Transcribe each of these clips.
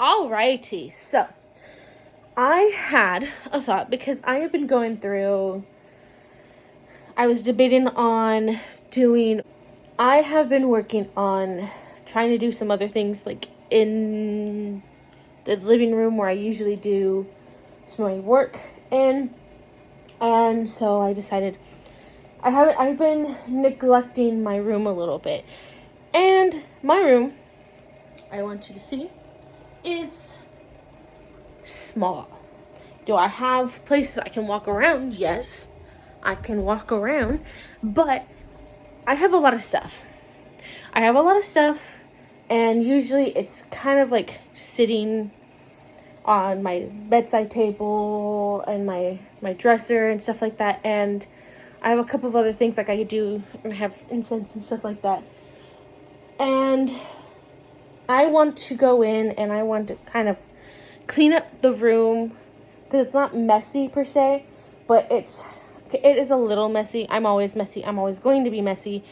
Alrighty, so I had a thought because I have been going through, I was debating on doing, I have been working on trying to do some other things like in the living room where I usually do some of my work in. And so I decided I've been neglecting my room a little bit. And my room, I want you to see, is small. Do I have places I can walk around? Yes, I can walk around, but I have a lot of stuff. And usually it's kind of like sitting on my bedside table and my dresser and stuff like that. And I have a couple of other things like I could do and have incense and stuff like that. And I want to go in and I want to kind of clean up the room because it's not messy per se, but it is a little messy. I'm always messy. I'm always going to be messy.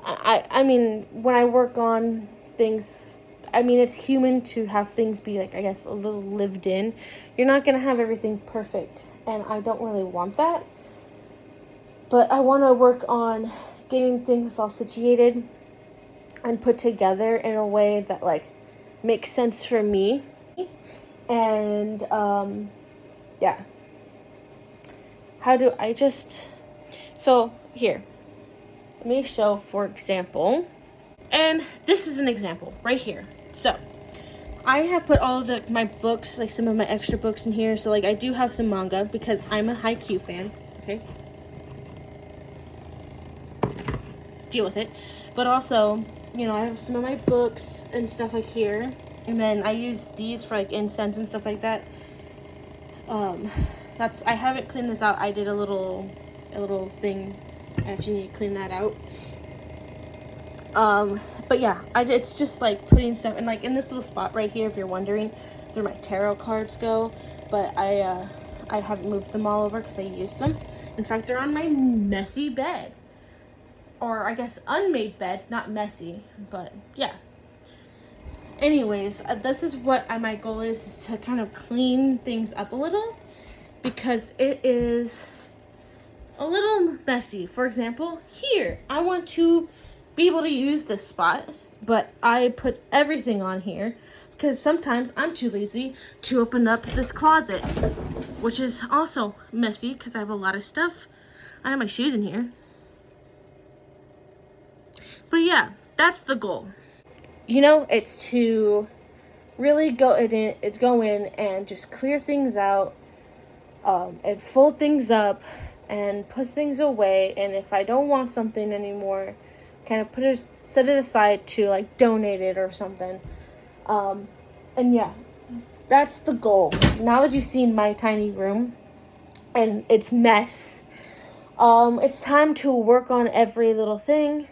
I mean, when I work on things, I mean, it's human to have things be like, I guess, a little lived in. You're not going to have everything perfect, and I don't really want that. But I want to work on getting things all situated and put together in a way that, like, makes sense for me. And, yeah. How do I just... So, here. Let me show, for example. And this is an example right here. So, I have put all of my books, like some of my extra books in here. So, like, I do have some manga because I'm a Haikyuu fan. Okay? Deal with it. But also, you know, I have some of my books and stuff like here. And then I use these for, like, incense and stuff like that. I haven't cleaned this out. I did a little thing. I actually need to clean that out. But yeah, it's just like putting stuff and like in this little spot right here, if you're wondering, is where my tarot cards go. But I haven't moved them all over because I used them. In fact, they're on my messy bed, or I guess unmade bed, not messy. But yeah. Anyways, this is what my goal is to kind of clean things up a little because it is a little messy. For example, here, I want to be able to use this spot, but I put everything on here because sometimes I'm too lazy to open up this closet, which is also messy because I have a lot of stuff. I have my shoes in here. But yeah, that's the goal. You know, it's to really go in and just clear things out, and fold things up and put things away. And if I don't want something anymore, kind of set it aside to like donate it or something. And yeah, that's the goal. Now that you've seen my tiny room and its mess, it's time to work on every little thing,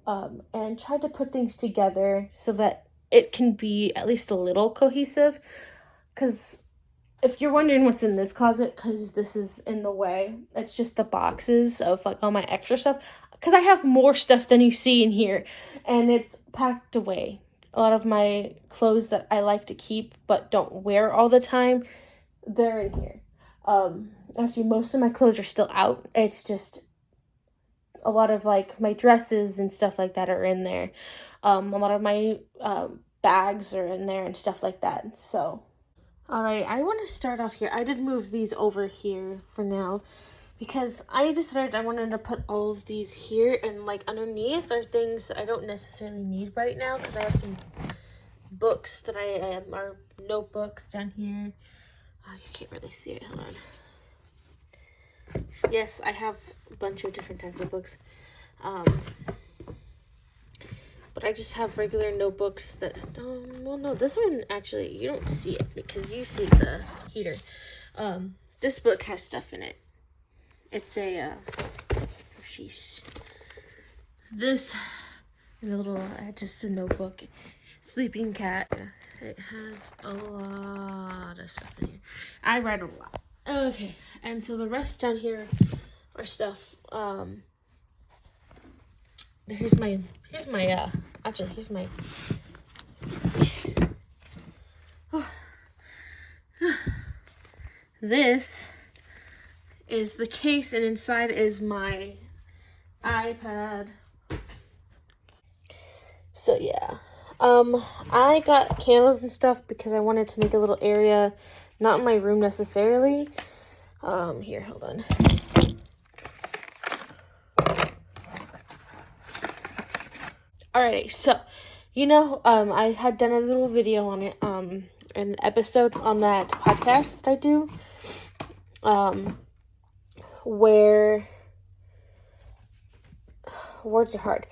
and try to put things together so that it can be at least a little cohesive. Because if you're wondering what's in this closet, because this is in the way, it's just the boxes of like all my extra stuff. Because I have more stuff than you see in here, and it's packed away. A lot of my clothes that I like to keep but don't wear all the time, they're in here. Actually, most of my clothes are still out. It's just a lot of like my dresses and stuff like that are in there. A lot of my bags are in there and stuff like that. So, all right, I want to start off here. I did move these over here for now because I decided I wanted to put all of these here, and like underneath are things that I don't necessarily need right now because I have some books that are notebooks down here. Oh, you can't really see it. Hold on. Yes, I have a bunch of different types of books. But I just have regular notebooks that, well, no, this one actually, you don't see it because you see the heater. This book has stuff in it. It's a, sheesh. This is a little, just a notebook. Sleeping Cat. It has a lot of stuff in here. I read a lot. Okay, and so the rest down here are stuff, here's my this is the case, and inside is my iPad. So yeah, I got candles and stuff because I wanted to make a little area, not in my room necessarily. Here, hold on. Alrighty, so, I had done a little video on it, an episode on that podcast that I do, where, words are hard,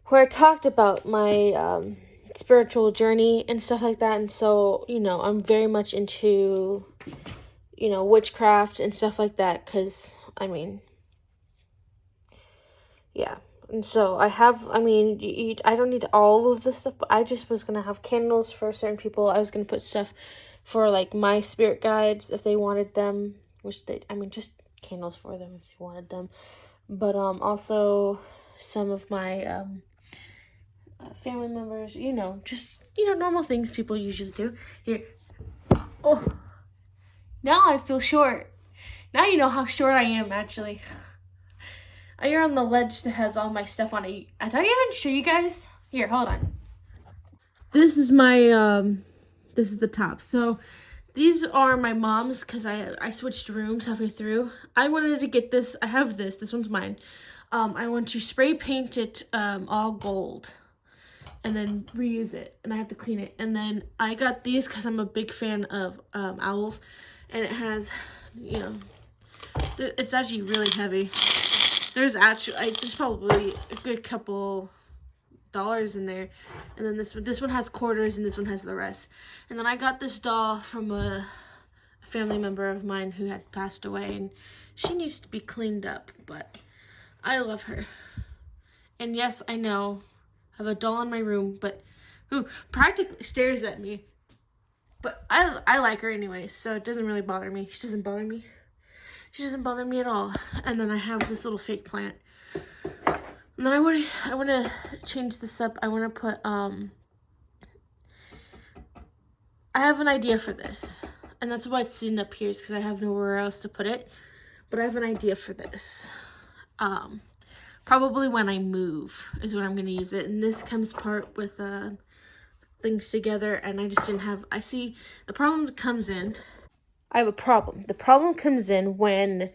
where I talked about my, spiritual journey and stuff like that, and so, I'm very much into, witchcraft and stuff like that, because, yeah. And so I have, I don't need all of this stuff, but I just was going to have candles for certain people. I was going to put stuff for, like, my spirit guides if they wanted them, just candles for them if they wanted them. But, also some of my, family members, normal things people usually do. Here. Oh. Now I feel short. Now you know how short I am, actually. You're on the ledge that has all my stuff on it. Did I even show you guys? Here, hold on. This is my, this is the top. So, these are my mom's because I switched rooms halfway through. I wanted to get this. I have this. This one's mine. I want to spray paint it all gold and then reuse it. And I have to clean it. And then I got these because I'm a big fan of owls. And it has, it's actually really heavy. There's probably a good couple dollars in there. And then this one has quarters and this one has the rest. And then I got this doll from a family member of mine who had passed away, and she needs to be cleaned up, but I love her. And yes, I know, I have a doll in my room, but who practically stares at me. But I like her anyway, so it doesn't really bother me. She doesn't bother me. She doesn't bother me at all. And then I have this little fake plant. And then I want to change this up. I want to put, I have an idea for this. And that's why it's sitting up here, is because I have nowhere else to put it. But I have an idea for this. Probably when I move is when I'm going to use it. And this comes part with, things together. And I just didn't have, the problem comes in. I have a problem. The problem comes in when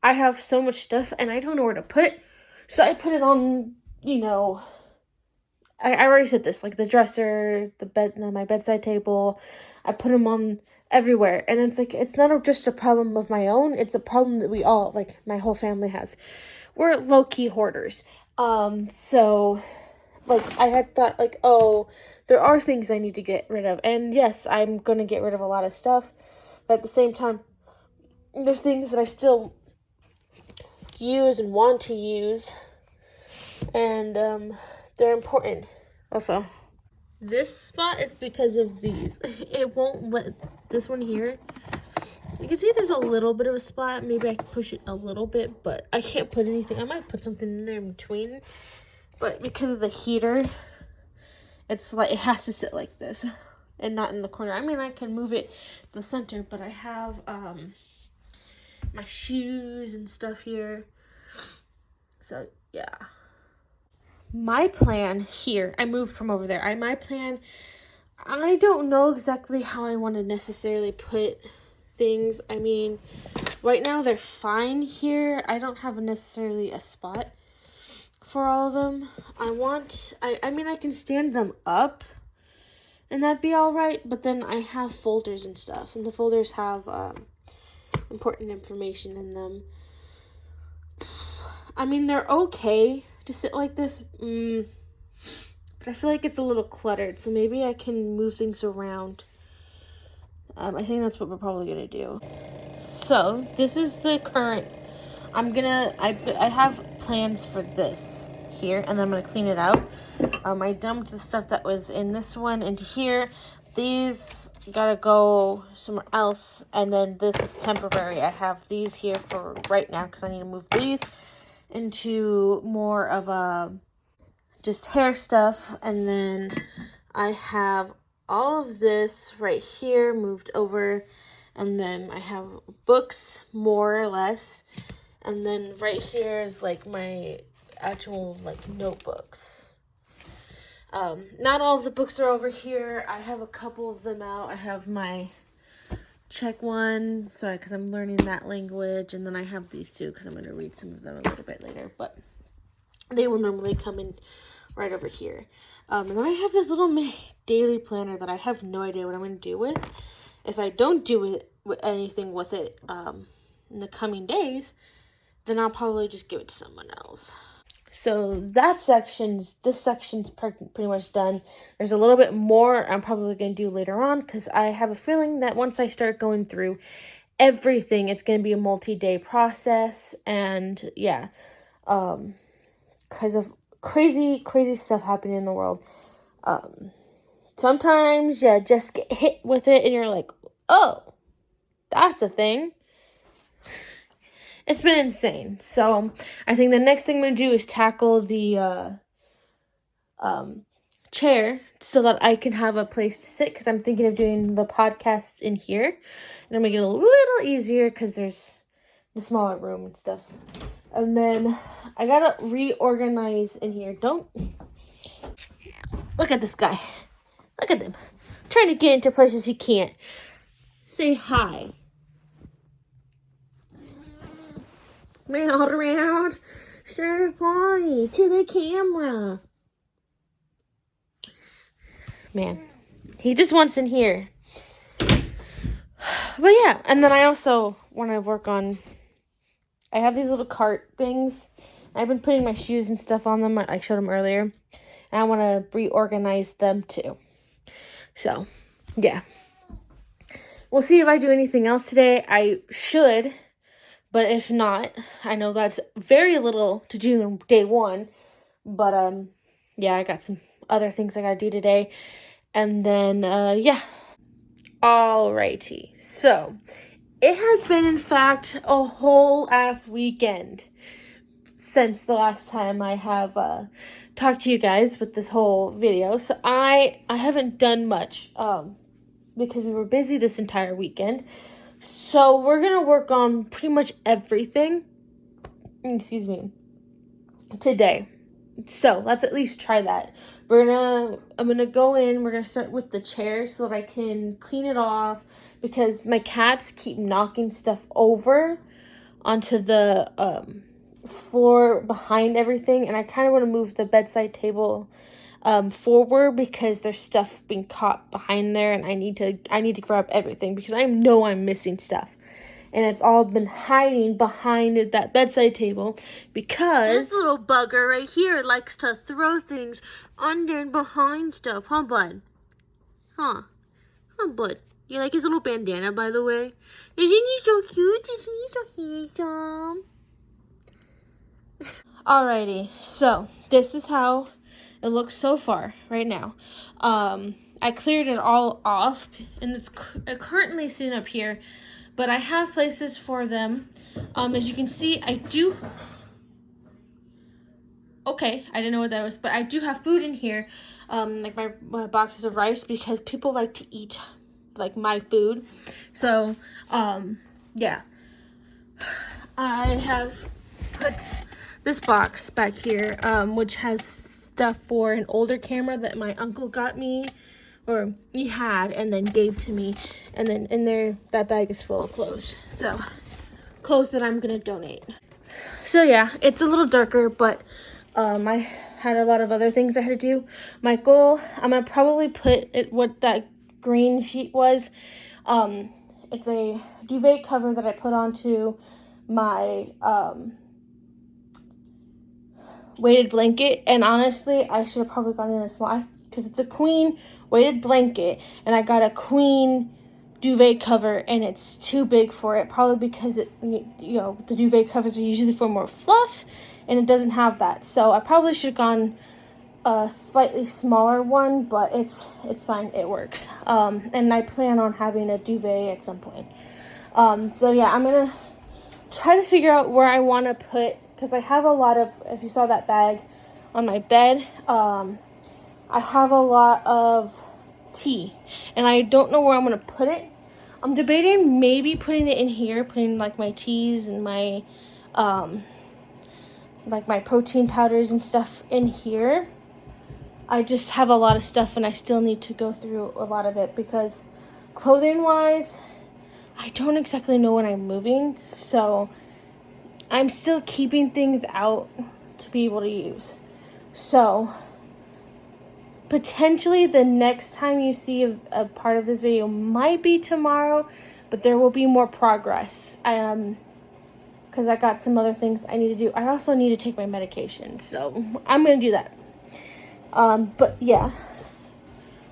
I have so much stuff and I don't know where to put it. So I put it on, I already said this, like the dresser, the bed, my bedside table. I put them on everywhere. And it's like, it's not just a problem of my own. It's a problem that we all, like my whole family has. We're low-key hoarders. So, like, I had thought, like, oh, there are things I need to get rid of. And yes, I'm going to get rid of a lot of stuff. But at the same time, there's things that I still use and want to use. And they're important. Also, this spot is because of these. It won't let this one here. You can see there's a little bit of a spot. Maybe I can push it a little bit, but I can't put anything. I might put something in there in between. But because of the heater, it's like it has to sit like this and not in the corner. I mean, I can move it to the center, but I have my shoes and stuff here. So, yeah. My plan here, I moved from over there. My plan, I don't know exactly how I want to necessarily put things. I mean, right now they're fine here. I don't have necessarily a spot for all of them. I mean, I can stand them up and that'd be all right, but then I have folders and stuff, and the folders have important information in them. I mean, they're okay to sit like this, but I feel like it's a little cluttered, so maybe I can move things around. I think that's what we're probably gonna do. So this is the current. I have plans for this here, and then I'm gonna clean it out. I dumped the stuff that was in this one into here. These gotta go somewhere else, and then this is temporary. I have these here for right now because I need to move these into more of a just hair stuff, and then I have all of this right here moved over, And then I have books, more or less. And then right here is like my actual like notebooks. Not all of the books are over here. I have a couple of them out. I have my Czech one, sorry, because I'm learning that language, and then I have these two because I'm going to read some of them a little bit later, but they will normally come in right over here. And then I have this little daily planner that I have no idea what I'm going to do with. If I don't do anything with it in the coming days, then I'll probably just give it to someone else. So this section's pretty much done. There's a little bit more I'm probably going to do later on because I have a feeling that once I start going through everything, it's going to be a multi-day process. And yeah, because of crazy stuff happening in the world. Sometimes you just get hit with it and you're like, oh, that's a thing. It's been insane. So I think the next thing I'm going to do is tackle the chair so that I can have a place to sit, because I'm thinking of doing the podcast in here. And I'm going to get a little easier because there's the smaller room and stuff. And then I got to reorganize in here. Don't look at this guy. Look at him. Trying to get into places he can't. Say hi. Round around, sure boy, to the camera. Man, he just wants in here. But yeah, and then I also want to work on, I have these little cart things. I've been putting my shoes and stuff on them. I showed them earlier. And I want to reorganize them too. So, yeah. We'll see if I do anything else today. I should. But if not, I know that's very little to do in day one. But, yeah, I got some other things I gotta do today. And then, yeah. Alrighty. So, it has been, in fact, a whole ass weekend since the last time I have talked to you guys with this whole video. So, I haven't done much because we were busy this entire weekend. So we're going to work on pretty much everything, today. So let's at least try that. I'm going to go in, we're going to start with the chair so that I can clean it off, because my cats keep knocking stuff over onto the floor behind everything. And I kind of want to move the bedside table forward because there's stuff being caught behind there, and I need to grab everything because I know I'm missing stuff, and it's all been hiding behind that bedside table because this little bugger right here likes to throw things under and behind stuff, huh, bud? Huh, bud? You like his little bandana, by the way? Isn't he so cute? Isn't he so handsome? Alrighty, so this is how it looks so far right now. I cleared it all off, and it's currently sitting up here, but I have places for them. As you can see, I do. Okay, I didn't know what that was, but I do have food in here, like my boxes of rice, because people like to eat like my food. So, yeah, I have put this box back here, which has stuff for an older camera that my uncle got me, or he had and then gave to me, and then in there that bag is full of clothes, so clothes that I'm gonna donate. So yeah, it's a little darker, but I had a lot of other things I had to do. My goal, I'm gonna probably put it what that green sheet was. It's a duvet cover that I put onto my weighted blanket, and honestly I should have probably gotten in a small, because it's a queen weighted blanket and I got a queen duvet cover and it's too big for it, probably because it, the duvet covers are usually for more fluff and it doesn't have that. So I probably should have gone a slightly smaller one, but it's fine, it works. And I plan on having a duvet at some point. So yeah, I'm gonna try to figure out where I want to put, because I have a lot of, if you saw that bag on my bed, I have a lot of tea, and I don't know where I'm going to put it. I'm debating maybe putting it in here, putting like my teas and my like my protein powders and stuff in here. I just have a lot of stuff and I still need to go through a lot of it because clothing wise, I don't exactly know when I'm moving, so I'm still keeping things out to be able to use. So potentially the next time you see a part of this video might be tomorrow, but there will be more progress. Because I got some other things I need to do. I also need to take my medication, so I'm going to do that. But yeah,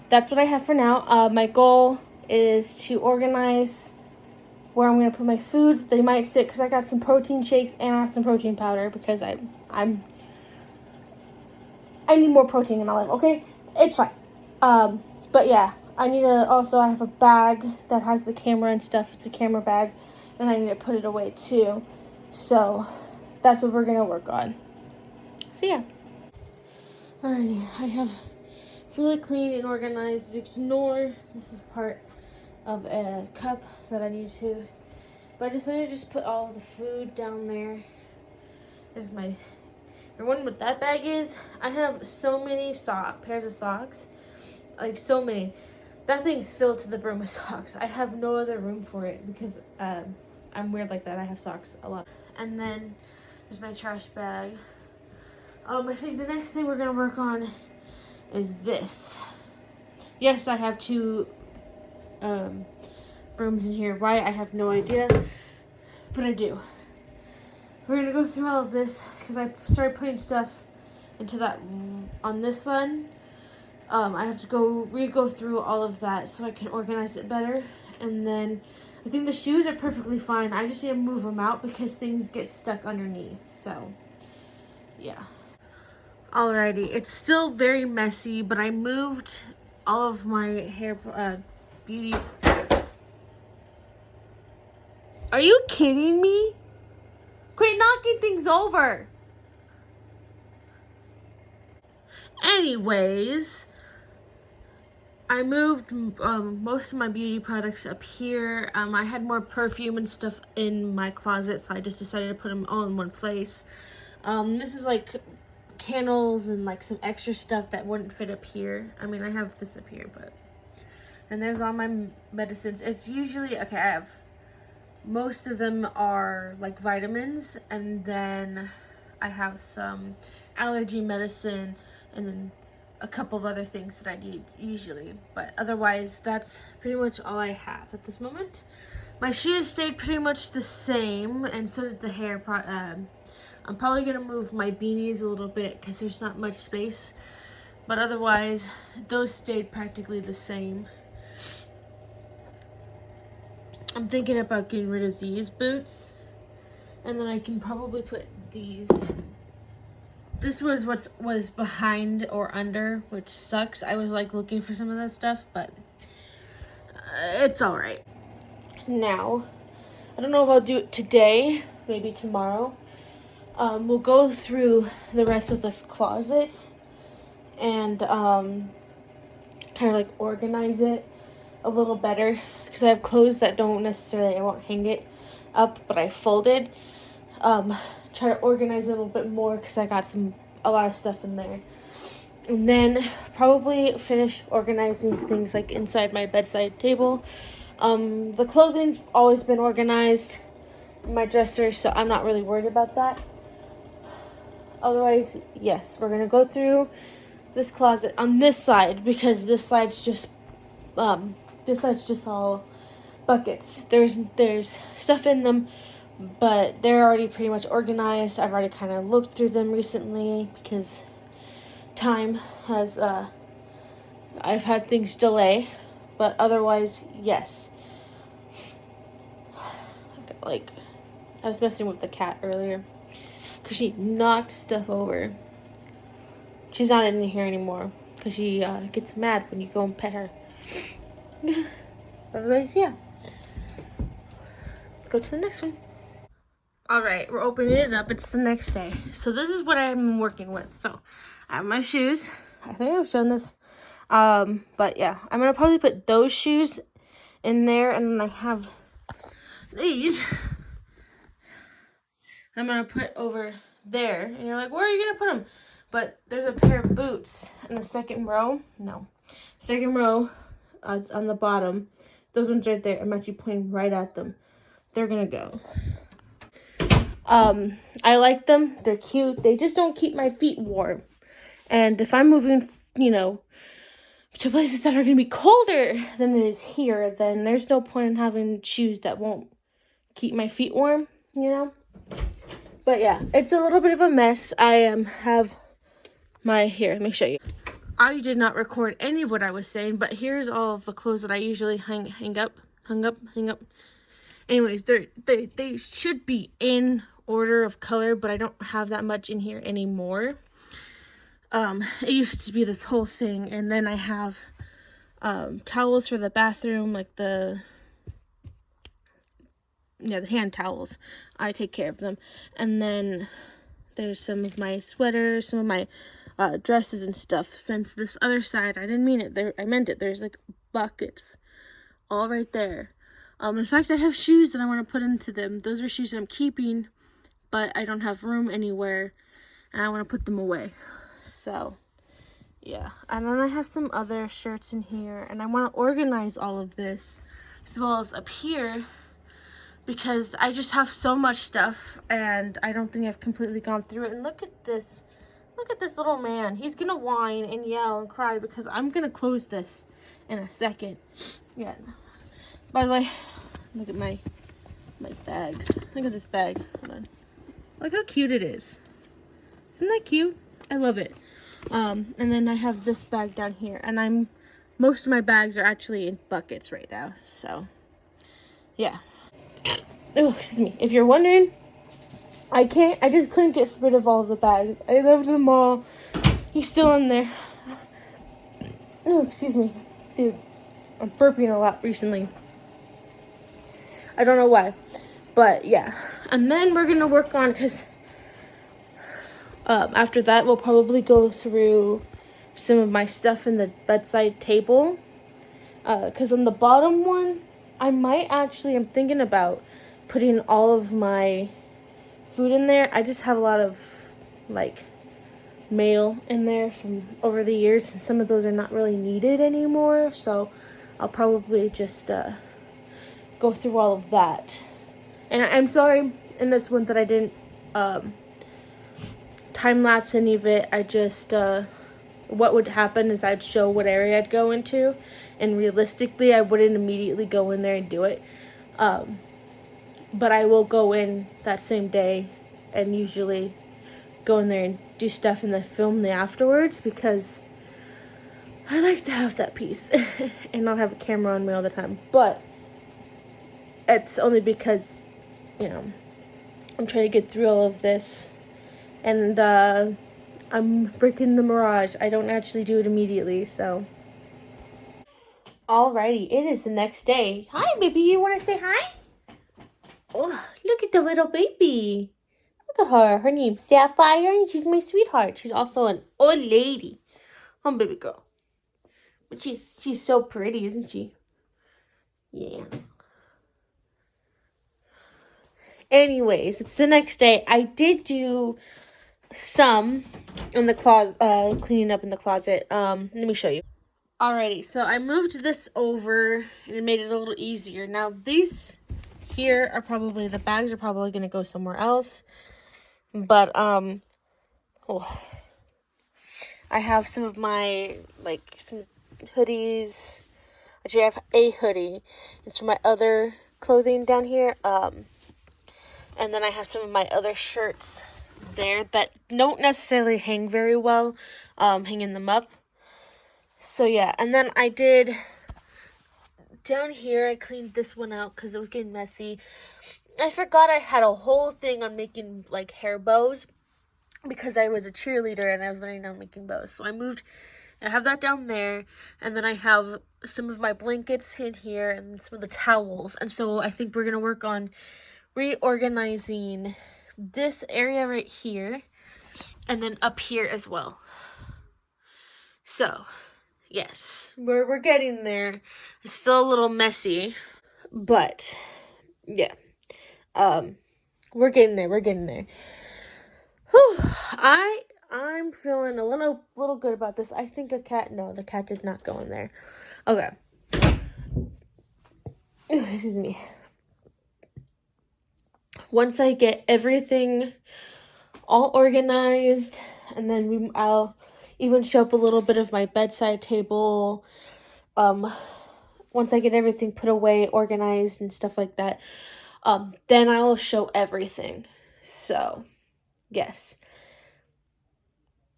that's what I have for now. My goal is to organize where I'm going to put my food. They might sit, because I got some protein shakes and I have some protein powder because I need more protein in my life, okay? It's fine. But yeah, I have a bag that has the camera and stuff. It's a camera bag, and I need to put it away too. So that's what we're gonna work on. So yeah. Alrighty, I have really clean and organized. Ignore this is part of a cup that I need to. But I decided to just put all of the food down there. There's my. You're wondering what that bag is? I have so many pairs of socks. Like, so many. That thing's filled to the brim with socks. I have no other room for it because I'm weird like that. I have socks a lot. And then there's my trash bag. I think the next thing we're going to work on is this. Yes, I have 2 brooms in here. Why? I have no idea. But I do. We're going to go through all of this because I started putting stuff into that on this one. I have to re-go through all of that so I can organize it better. And then I think the shoes are perfectly fine. I just need to move them out because things get stuck underneath. So, yeah. Alrighty, it's still very messy, but I moved all of my hair beauty. Are you kidding me? Quit knocking things over. Anyways, I moved most of my beauty products up here. I had more perfume and stuff in my closet, so I just decided to put them all in one place. This is like candles and like some extra stuff that wouldn't fit up here. I mean, I have this up here, but... And there's all my medicines. It's usually... Okay, I have... Most of them are like vitamins, and then I have some allergy medicine, and then a couple of other things that I need usually. But otherwise, that's pretty much all I have at this moment. My shoes stayed pretty much the same, and so did the hair. I'm probably going to move my beanies a little bit because there's not much space. But otherwise, those stayed practically the same. I'm thinking about getting rid of these boots, and then I can probably put these in. This was what was behind or under, which sucks. I was like looking for some of that stuff, but it's all right. Now, I don't know if I'll do it today, maybe tomorrow. We'll go through the rest of this closet and kind of like organize it a little better. Because I have clothes that don't necessarily, I won't hang it up, but I folded. Try to organize it a little bit more because I got a lot of stuff in there. And then probably finish organizing things like inside my bedside table. The clothing's always been organized in my dresser, so I'm not really worried about that. Otherwise, yes, we're going to go through this closet on this side because this side's just all buckets. There's stuff in them, but they're already pretty much organized. I've already kind of looked through them recently because time has I've had things delay, but otherwise, yes. Like, I was messing with the cat earlier because she knocked stuff over. She's not in here anymore because she gets mad when you go and pet her. Otherwise, yeah. Let's go to the next one. Alright, we're opening it up. It's the next day. So this is what I'm working with. So I have my shoes. I think I've shown this. But yeah, I'm going to probably put those shoes in there, and then I have these I'm gonna put over there. And you're like, where are you gonna put them? But there's a pair of boots in the second row. No, second row on the bottom. Those ones right there. I'm actually pointing right at them. They're gonna go. I like them. They're cute. They just don't keep my feet warm. And if I'm moving, you know, to places that are gonna be colder than it is here, then there's no point in having shoes that won't keep my feet warm, you know? But yeah, it's a little bit of a mess. I have my, here, let me show you. I did not record any of what I was saying, but here's all of the clothes that I usually hang up. Anyways, they should be in order of color, but I don't have that much in here anymore. It used to be this whole thing, and then I have towels for the bathroom, like the hand towels. I take care of them. And then there's some of my sweaters, some of my dresses and stuff. Since this other side, I didn't mean it. I meant it. There's like buckets all right there. In fact, I have shoes that I want to put into them. Those are shoes that I'm keeping, but I don't have room anywhere, and I want to put them away. So, yeah. And then I have some other shirts in here, and I want to organize all of this, as well as up here, because I just have so much stuff, and I don't think I've completely gone through it. And look at this. Look at this little man. He's going to whine and yell and cry because I'm going to close this in a second. Yeah. By the way, look at my bags. Look at this bag. Hold on. Look how cute it is. Isn't that cute? I love it. And then I have this bag down here. And most of my bags are actually in buckets right now. So, yeah. Oh, excuse me. If you're wondering, I just couldn't get rid of all of the bags. I love them all. He's still in there. Oh, excuse me. Dude, I'm burping a lot recently. I don't know why. But, yeah. And then we're going to work on, because after that, we'll probably go through some of my stuff in the bedside table. Because on the bottom one, I'm thinking about putting all of my food in there. I just have a lot of, like, mail in there from over the years, and some of those are not really needed anymore, so I'll probably just go through all of that. And I'm sorry in this one that I didn't time-lapse any of it. I just what would happen is I'd show what area I'd go into, and realistically I wouldn't immediately go in there and do it, but I will go in that same day and usually go in there and do stuff and then film the afterwards, because I like to have that peace and not have a camera on me all the time. But it's only because, you know, I'm trying to get through all of this, and I'm breaking the mirage. I don't actually do it immediately, so. Alrighty, it is the next day. Hi, baby, you want to say hi? Oh, look at the little baby. Look at her. Her name's Sapphire, and she's my sweetheart. She's also an old lady. Baby girl. But she's so pretty, isn't she? Yeah. Anyways, it's the next day. I did do some in the closet, cleaning up in the closet. Let me show you. Alrighty, so I moved this over, and it made it a little easier. Now, these here are probably, the bags are probably going to go somewhere else. But, I have some of my, like, some hoodies. Actually, I have a hoodie. It's for my other clothing down here. And then I have some of my other shirts there that don't necessarily hang very well, hanging them up. So, yeah. And then I did, down here, I cleaned this one out because it was getting messy. I forgot I had a whole thing on making, like, hair bows, because I was a cheerleader and I was learning on making bows. So I have that down there, and then I have some of my blankets in here and some of the towels. And so I think we're going to work on reorganizing this area right here, and then up here as well. So, yes, we're getting there. It's still a little messy, but yeah, we're getting there. We're getting there. Whew, I'm feeling a little good about this. I think a cat. No, the cat did not go in there. Okay. Excuse me. Once I get everything all organized, and then I'll even show up a little bit of my bedside table. Once I get everything put away, organized, and stuff like that, then I will show everything. So, yes.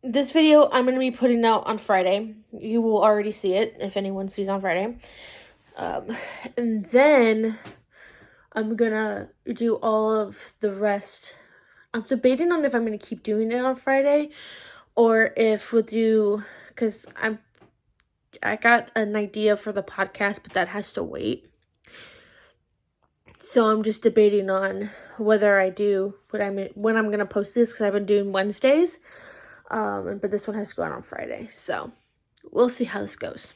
This video I'm going to be putting out on Friday. You will already see it if anyone sees on Friday. And then I'm going to do all of the rest. I'm debating on if I'm going to keep doing it on Friday or if we'll do, because I got an idea for the podcast, but that has to wait. So I'm just debating on whether I do when I'm going to post this, because I've been doing Wednesdays. But this one has to go out on Friday. So we'll see how this goes.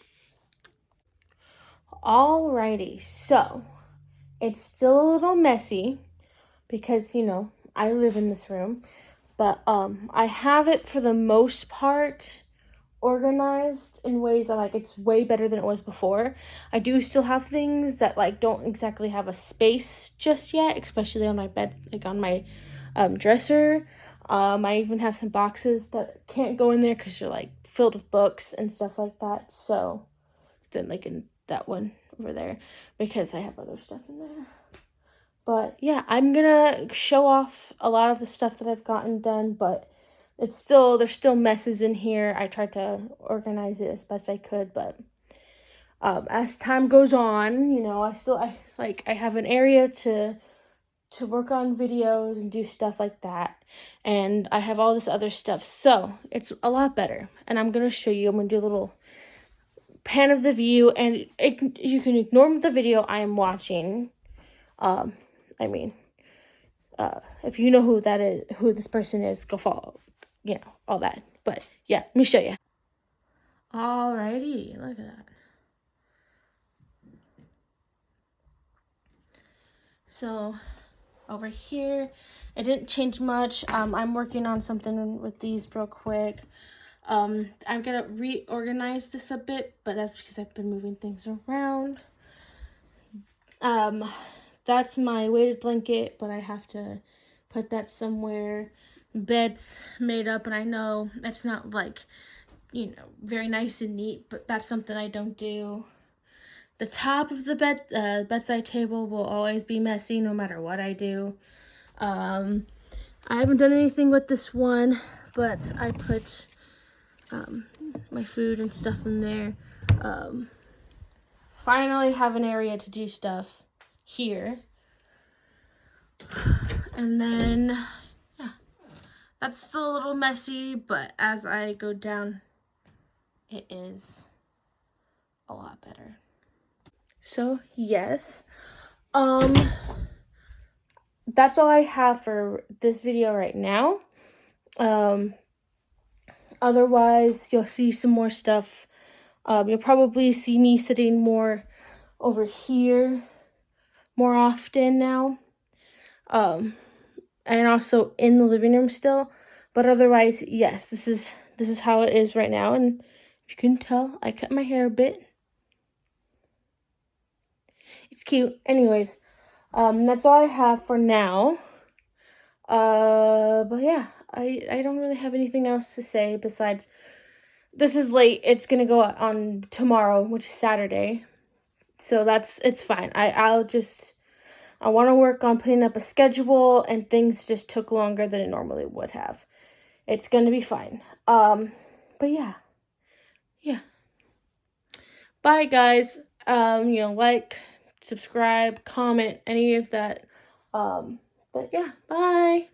Alrighty, so it's still a little messy because, I live in this room. But I have it for the most part organized in ways that it's way better than it was before. I do still have things that don't exactly have a space just yet, especially on my bed, on my dresser. I even have some boxes that can't go in there because they're filled with books and stuff like that. So then in that one over there, because I have other stuff in there. But yeah, I'm gonna show off a lot of the stuff that I've gotten done, but there's still messes in here. I tried to organize it as best I could, but as time goes on, I have an area to work on videos and do stuff like that, and I have all this other stuff, so it's a lot better. And I'm gonna show you. I'm gonna do a little pan of the view, and you can ignore the video I am watching. If you know who that is, who this person is, go follow, all that. But yeah, let me show you. Alrighty, look at that. So over here, it didn't change much. I'm working on something with these real quick. I'm gonna reorganize this a bit, but that's because I've been moving things around. That's my weighted blanket, but I have to put that somewhere. Bed's made up, and I know it's not very nice and neat, but that's something I don't do. The top of the bedside table will always be messy no matter what I do. I haven't done anything with this one, but I put my food and stuff in there. Finally have an area to do stuff here. And then, yeah, that's still a little messy, but as I go down, it is a lot better. So, yes, that's all I have for this video right now. Otherwise, you'll see some more stuff. You'll probably see me sitting more over here more often now. And also in the living room still. But otherwise, yes, this is how it is right now. And if you can tell, I cut my hair a bit. It's cute. Anyways, that's all I have for now. But yeah, I don't really have anything else to say besides this is late. It's gonna go on tomorrow, which is Saturday. So it's fine. I want to work on putting up a schedule, and things just took longer than it normally would have. It's going to be fine. But yeah. Bye, guys. Like, subscribe, comment, any of that. But yeah, bye.